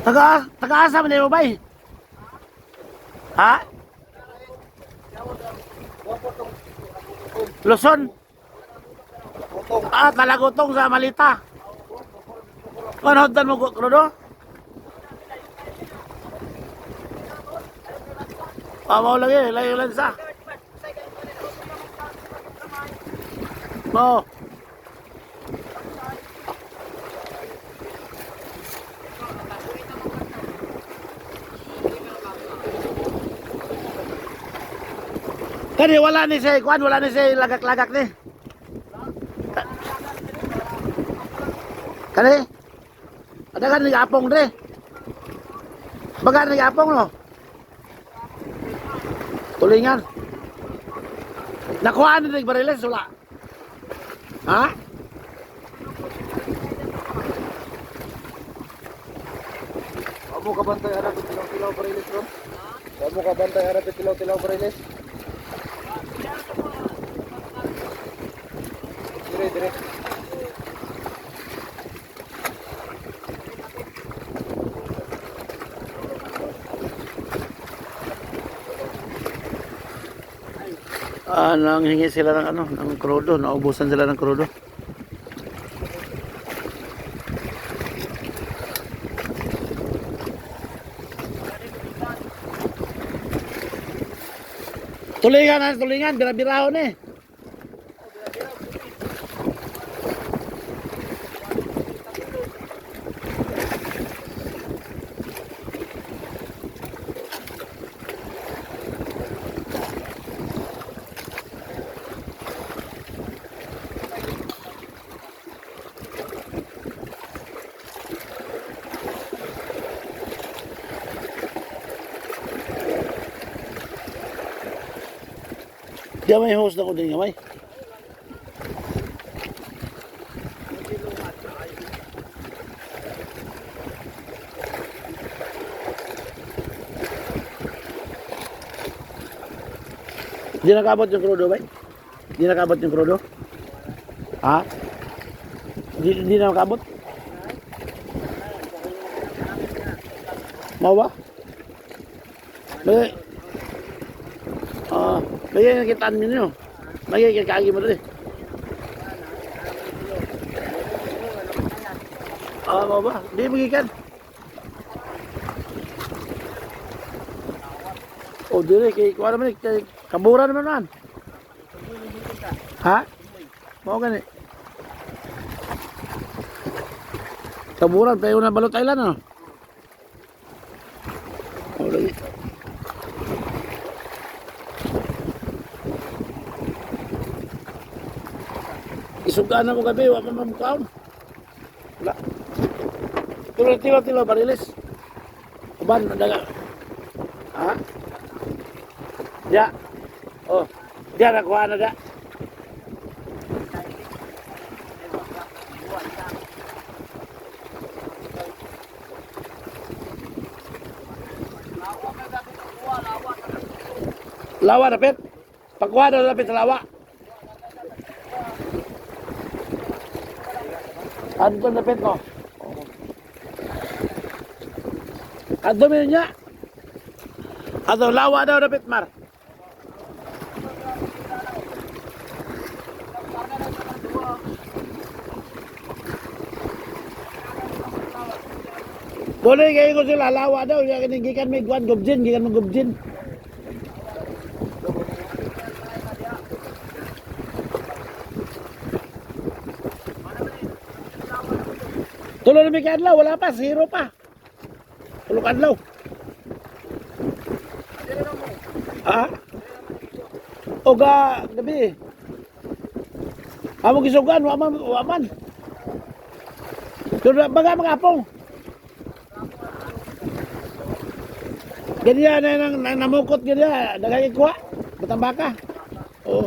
Taga-asa man mo bay? Ha? Luzon? Ah, Talagutong sa Malita. Panood mo Krodo? Mau lagi, layo lensa. Mau. Kani wala ni say kuan, wala ni say lagak-lagak ni. Kani? Ada kan ni apong dre. Bagan ni apong no. Tulingan. Nakuha ni bariles wala. Ha? Kamu kabantay harap tilaw-tilaw bariles ron? Kamu kabantay harap tilaw-tilaw bariles? Dire. Nanghingi sila ng ano, ng krudo, naubusan sila ng krudo. Tulingan, bira-birahon eh. Diyan may host ako din gamay. Di nakabot yung krudo ba? Di nakabot yung krudo? Ha? Di nakabot? Mau ba? Bagay nakitaan nyo. Bagay kakagi mo dali. Mau ba? Di magikan. Dire kay kuha naman kay kaburan naman man. Ha? Mau gani. Kaburan tayo na balot Thailand ano? Oh, lagi. Isugaan ako gabi, wala pa mamukhaon. Wala. Tilo bariles. Uban, daga. Ha? Ya. Oh, dia nakuha na da. Lawa dapat. Pagkuha na dapat sa lawa. Ano ba dapat mo? Ano ba niya? Ano lawa daw dapat mar? Boleh kayo ko sila lawa daw. Gikan may guwan gubjin. Gikan mo gubjin. Tulo na may kadlaw, wala pa, zero pa. Tulo kadlaw. Ha? Oga, gabi. Amo gisugan, waman. Tulo baga mga apong. Ganyan na nang namukot ganyan, dagay kuha. Batambaka. Oh.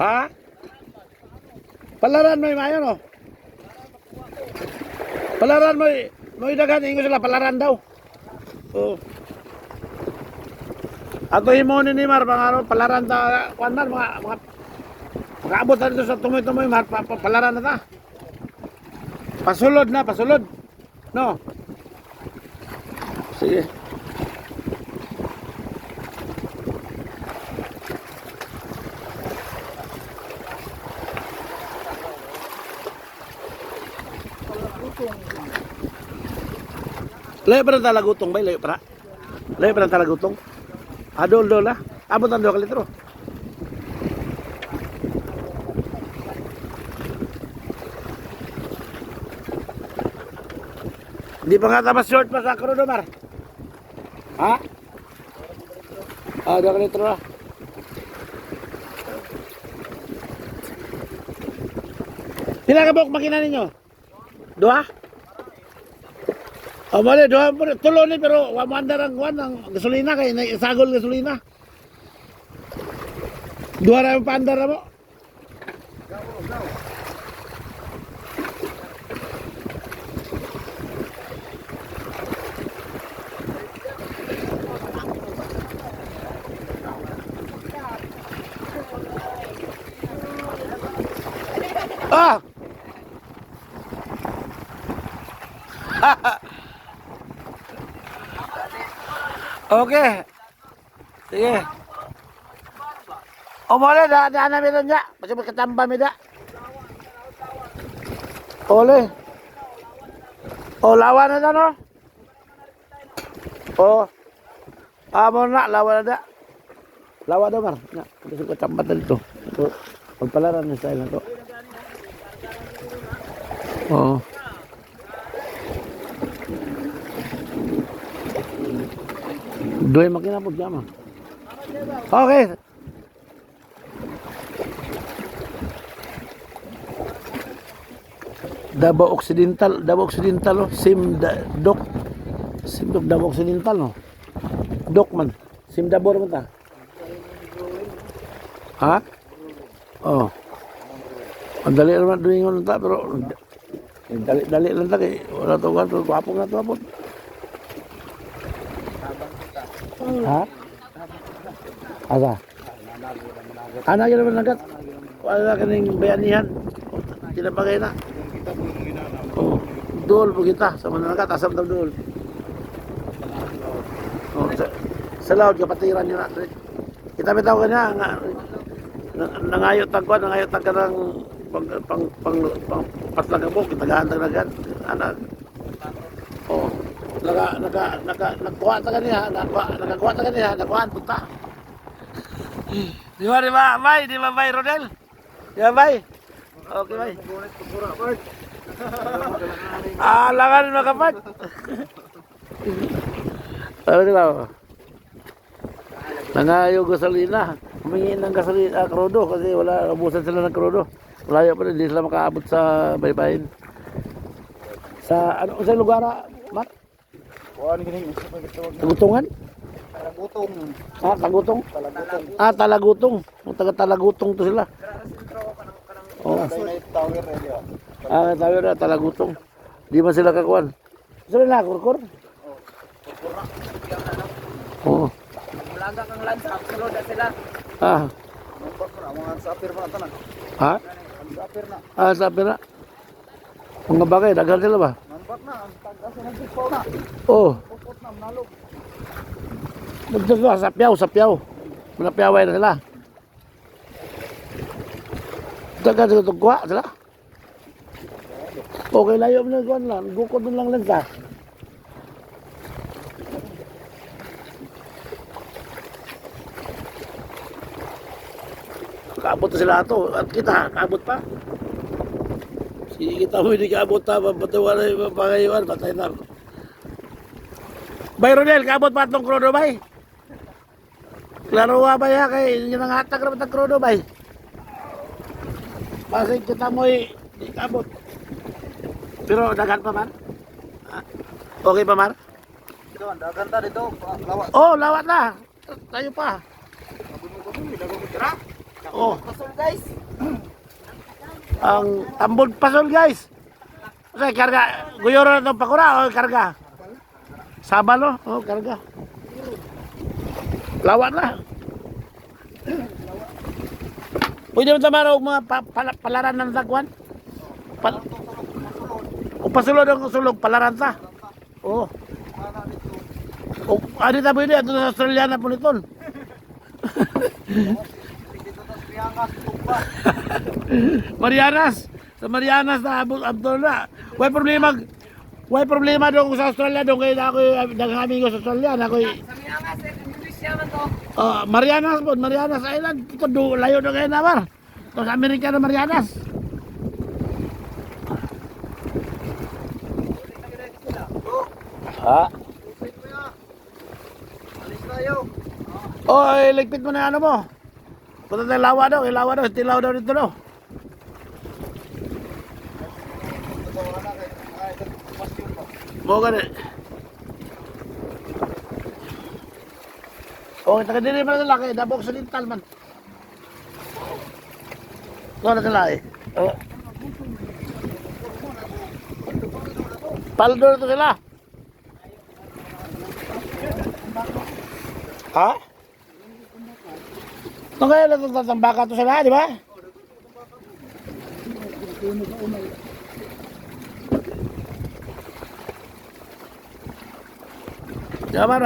Ha? Palaran mo mayo no? Palaran mo dagan ingo sila palaran daw. Oh. Ako himo ni Mar mga palaran ta kuan man mga Makaabot na dito sa tumoy-tumoy, palaran na ta. Pasulod na, pasulod. No? Sige. Layo pa ng talagutong ba? Layo pa? Layo pa ng talagutong? Adol lah. Abot ang 2 litro. Hindi pa nga tapos short pa sa Crudo Mar. Ha? 2 litro lah. Pila ka buok makina ninyo? 2? Oh, mali, 2 tulo ni pero wa mo andar ang gasolina kay sagol gasolina. 2 ra pa andar mo. Ah! Okay. Sige. O mole, daan na meron niya. Kasi magkatamba mi da. Ole. O, lawa na no? O. Mo na, lawa na da. Lawa da, Mar. Na, kasi ko tambat na dito. Ito, pagpalaran na style na to. Oo. Dua makina po dyan, man. Okay. Davao Occidental, oh. Simdok, Davao Occidental, no? Dok man. Simdabor man ta. Ha? Oh. Ang dali naman duingon ta, pero dali lang ta kay wala to ka, guwapo na to apod. Ha? Asa? Ana gyud man nagat. Wala kaning bayanihan. Tinapagay na. Oh, dol po kita sa mananagat asam daw dol. Oh, sa laod kapatiran niyo na. Kita bitaw kanya nga nangayot tagwan, nangayot tagkan pang patlagabok kita gahan anak. Oh. Nagkuha ta kaniya, nagkuha ta kaniya, nagkuhaan punta. Di ba, bay? Di ba, bay, Rodel? Di ba, bay? Okay, bay. Langan makapag. Ano di ba? Nangayo gasolina. Humingi ng gasolina, krudo, kasi wala, abusan sila ng krudo. Layo pa rin, hindi sila makaabot sa baybayin. Sa, ano, sa lugar, Mat? Tagutungan? Talagutong. Tagutong? Talagutong. Talagutong. Ang taga-talagutong to sila. Oo. Tower area. Tower na, talagutong. Di man sila kakuan. Sila na, kurkur? Oo. Mulaga kang lansa, sulod na sila. Mga sapir pa na. Ha? Sapir na. Sabi na. Mga bagay, daghan sila ba? Nampak na, ang tagas na nagsipaw na. Oo. Pukot na, manalog. Magdagwa, sapyaw. Manapyaway na sila. Daghan sila tugwa sila. Okay, layo mo na kuan lang. Gukod mo lang lang sa. Kaabot na sila ito. At kita, kaabot pa. Sige kita mo, hindi kaabot na. Patuwa na yung pangayuan. Patay na. Bay Rodel, kaabot pa itong krono, bay? Klaro ba ya kay yun ang hatag naman ng krono, bay? Pasig kita mo, hindi kaabot. Pero dagan pa man? Okay pa, Mar? Ito, dagan ta dito. Lawat. Oh, lawat na. Tayo pa. Oh. Pasol guys. Ang tambod pasol, guys. Okay, karga. Guyoro na itong pakura o karga? Sabalo? Oh, karga. Lawat na. Pwede mo tamara og mga palaran ng dagwan. O pasulod ang sulog, palaran ta. Oo. O, ano ta pwede, ato sa Australia na po niton. Marianas. Sa Marianas na abdol na. Way problema dong sa Australia dong kay ako daghang amigo sa Australia na koy Sa Miangas, English naman to. Marianas po, Marianas Island. Ito layo na kayo naman. Ito sa Amerika na Marianas. Ha? Alis tayo. Ligpit mo na ano mo. Punta tayo lawa daw, tilaw daw dito daw. Mo gani. Taga diri man laki, dabok sa lintal man. Wala sila eh. Paldo na to sila. Ha? Ito kaya natambaka to sila, di ba? Yaman